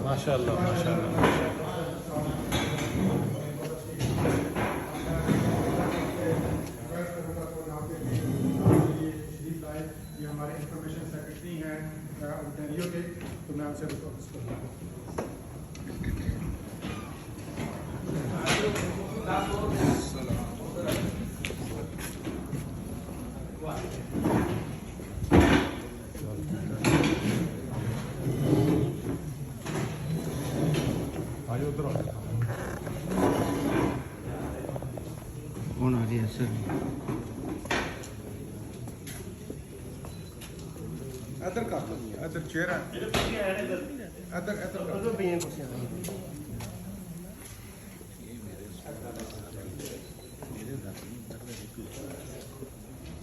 माशाल्लाह माशाल्लाह। ये हमारे इंफॉर्मेशन सेक्रेटरी हैं ओंटारियो के, तो मैं उनसे रिक्वेस्ट करूँगा। आइए उधर कौन आ रही है सर? इधर कर लो, इधर चेयर है, इधर इधर कर लो।